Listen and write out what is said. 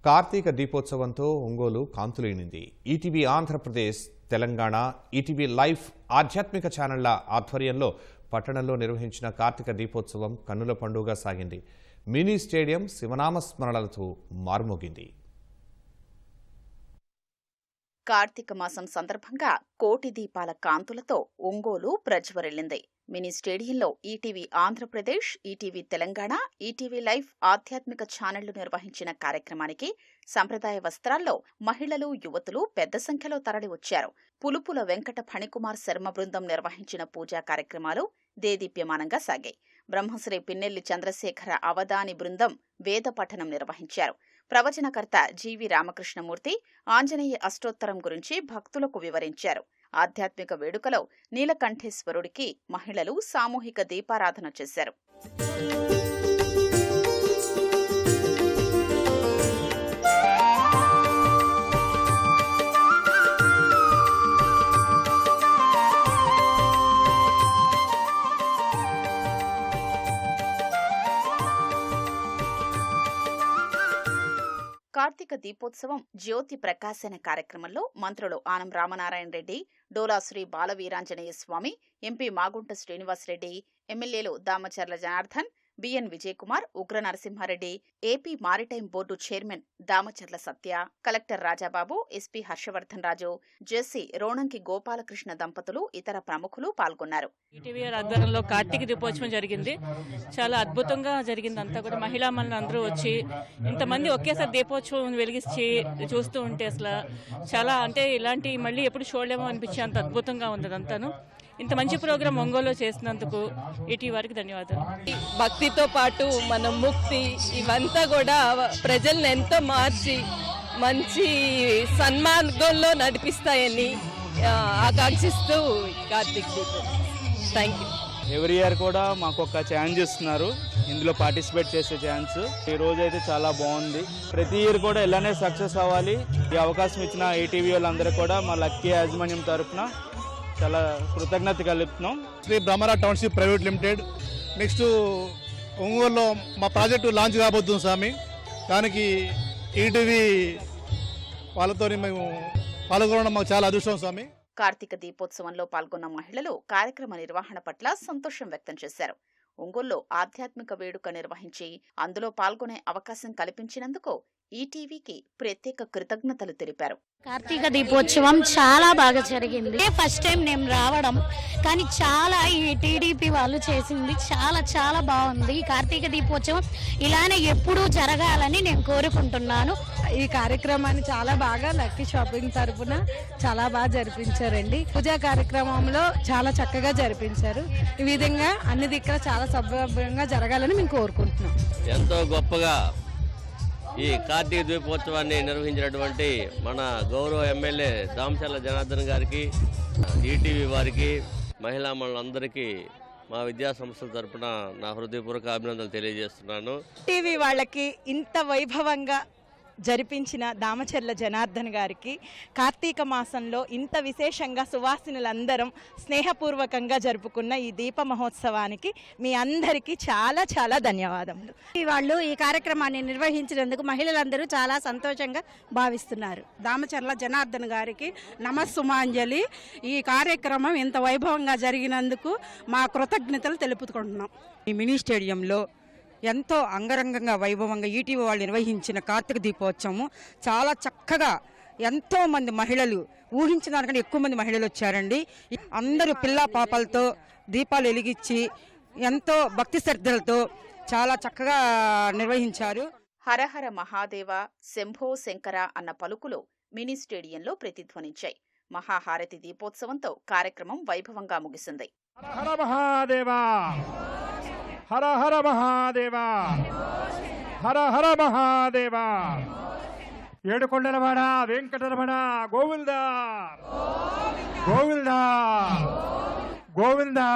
కార్తీక దీపోత్సవంతో ఒంగోలు కాంతులేనింది. ETV Andhra Pradesh, Telangana, ETV live ఆధ్యాత్మిక ఛానళ్ల ఆధ్వర్యంలో పట్టణంలో నిర్వహించిన కార్తీక దీపోత్సవం కన్నుల పండుగగా సాగింది. మినీ స్టేడియం శివనామ స్మరణలతో మార్మోగింది. కార్తీక మాసం సందర్భంగా కోటి దీపాల కాంతులతో ఒంగోలు ప్రజ్వరిల్లింది. మినీ స్టేడియంలో ETV Andhra Pradesh, ETV Telangana, ETV live ఆధ్యాత్మిక ఛానళ్లు నిర్వహించిన కార్యక్రమానికి సంప్రదాయ వస్త్రాల్లో మహిళలు, యువతులు పెద్ద సంఖ్యలో తరలివచ్చారు. పులుపుల వెంకట ఫణికుమార్ శర్మ బృందం నిర్వహించిన పూజా కార్యక్రమాలు దేదీప్యమానంగా సాగాయి. బ్రహ్మశ్రీ పిన్నెల్లి చంద్రశేఖర అవధాని బృందం వేద పఠనం నిర్వహించారు. ప్రవచనకర్త జీవి రామకృష్ణమూర్తి ఆంజనేయ అష్టోత్తరం గురించి భక్తులకు వివరించారు. ఆధ్యాత్మిక వేడుకలో నీలకంఠేశ్వరుడికి మహిళలు సామూహిక దీపారాధన చేశారు. కార్తీక దీపోత్సవం జ్యోతి ప్రకాశన కార్యక్రమంలో మంత్రులు ఆనం రామనారాయణ రెడ్డి, డోలా శ్రీ బాలవీరాంజనేయ స్వామి, ఎంపీ మాగుంట శ్రీనివాసరెడ్డి, ఎమ్మెల్యేలు Damacharla Janardhan, BN Vijayakumar, Ugra Narasimhareddy, AP maritime board chairman Damacharla Satya, collector Rajababu, SP Harshavardhan Raju, JC Ronanki Gopalakrishna దంపతులు, ఇతర ప్రముఖులు పాల్గొన్నారు. ఈటీవీ ఆధ్వర్యంలో కార్తీక దీపోత్సవం జరిగింది. చాలా అద్భుతంగా జరిగింది. అంతా కూడా మహిళా మనులు అందరూ వచ్చి ఇంతమంది ఒకేసారి దీపోత్సవం వెలిగించి చూస్తూ ఉంటే అసలు చాలా ఇలాంటి మళ్ళీ ఎప్పుడు చూడలేమో అనిపించే అంత అద్భుతంగా ఉంది. అదంతాను ఇంత మంచి ప్రోగ్రాం ఒంగోలులో చేసినందుకు ఈటీవీ వారికి ధన్యవాదాలు. భక్తితో పాటు మన ముక్తి ఇవంతా కూడా ప్రజల్ని ఎంతో మార్చి మంచి సన్మార్గంలో నడిపిస్తాయని ఆకాంక్షిస్తూ కార్తీక్ దీపం. Thank you. ఎవ్రీ ఇయర్ కూడా మాకు ఒక ఛాన్స్ ఇస్తున్నారు, ఇందులో పార్టిసిపేట్ చేసే ఛాన్స్. ఈ రోజు అయితే చాలా బాగుంది. ప్రతి ఇయర్ కూడా ఇలానే సక్సెస్ అవ్వాలి. ఈ అవకాశం ఇచ్చిన ఈటీవీ వాళ్ళందరూ కూడా మా లక్కీ యాజమాన్యం తరఫున చాలా కృతజ్ఞత కలుపుతున్నాం. శ్రీ బ్రహ్మరా టౌన్షిప్ ప్రైవేట్ లిమిటెడ్ నెక్స్ట్ ఒంగోలులో మా ప్రాజెక్టు లాంచ్ కాబోతుంది స్వామి. దానికి ఈటీవీ వాళ్ళతో మేము పాల్గొనడం మాకు చాలా అదృష్టం స్వామి. కార్తీక దీపోత్సవంలో పాల్గొన్న మహిళలు కార్యక్రమ నిర్వహణ పట్ల సంతోషం వ్యక్తం చేశారు. ఒంగోలులో ఆధ్యాత్మిక వేడుక నిర్వహించి అందులో పాల్గొనే అవకాశం కల్పించినందుకు ఈటీవీకి ప్రత్యేక కృతజ్ఞతలు తెలిపారు. కార్తీక దీపోత్సవం చాలా బాగా జరిగింది. ఫస్ట్ టైం నేను రావడం, కానీ చాలా ఈ టీడీపీ వాళ్ళు చేసింది చాలా చాలా బాగుంది. ఈ కార్తీక దీపోత్సవం ఇలానే ఎప్పుడూ జరగాలని నేను కోరుకుంటున్నాను. ఈ కార్యక్రమాన్ని చాలా బాగా లక్కీ షాపింగ్ తరఫున చాలా బాగా జరిపించారండి. పూజా కార్యక్రమంలో చాలా చక్కగా జరిపించారు. ఈ విధంగా అన్ని దిక్కుల చాలా సభ్యంగా జరగాలని మేము కోరుకుంటున్నాం. ఎంతో గొప్పగా ఈ కార్తీక దీపోత్సవాన్ని నిర్వహించినటువంటి మన గౌరవ ఎమ్మెల్యే దామచర్ల జనార్దన్ గారికి, ఈటీవీ వారికి, మహిళా మనులందరికీ మా విద్యా సంస్థల తరఫున నా హృదయపూర్వక అభినందనలు తెలియజేస్తున్నాను. టీవీ వాళ్ళకి ఇంత వైభవంగా జరిపించిన దామచర్ల జనార్దన్ గారికి, కార్తీక మాసంలో ఇంత విశేషంగా సువాసినులందరం స్నేహపూర్వకంగా జరుపుకున్న ఈ దీప మహోత్సవానికి మీ అందరికీ చాలా చాలా ధన్యవాదములు. వాళ్ళు ఈ కార్యక్రమాన్ని నిర్వహించినందుకు మహిళలందరూ చాలా సంతోషంగా భావిస్తున్నారు. దామచర్ల జనార్దన్ గారికి నమస్సుమాంజలి. ఈ కార్యక్రమం ఇంత వైభవంగా జరిగినందుకు మా కృతజ్ఞతలు తెలుపుకుంటున్నాం. ఈ మినీ స్టేడియంలో ఎంతో అంగరంగంగా వైభవంగా ఈటీవీ వాళ్ళు నిర్వహించిన కార్తీక దీపోత్సవం చాలా చక్కగా ఎంతో మంది మహిళలు, ఊహించిన దానికన్నా ఎక్కువ మంది మహిళలు వచ్చారండి. అందరూ పిల్ల పాపలతో దీపాలు వెలిగించి ఎంతో భక్తి శ్రద్ధలతో చాలా చక్కగా నిర్వహించారు. హరహర మహాదేవ, శంభో శంకర అన్న పలుకులు మినీ స్టేడియంలో ప్రతిధ్వనించాయి. మహాహారతి దీపోత్సవంతో కార్యక్రమం వైభవంగా ముగిసింది. హర మహాదేవా, హర హర మహాదేవా, హర హర మహాదేవా. ఏడుకొండలవాడ వెంకటరమణ గోవిందా గోవిందా గోవిందా.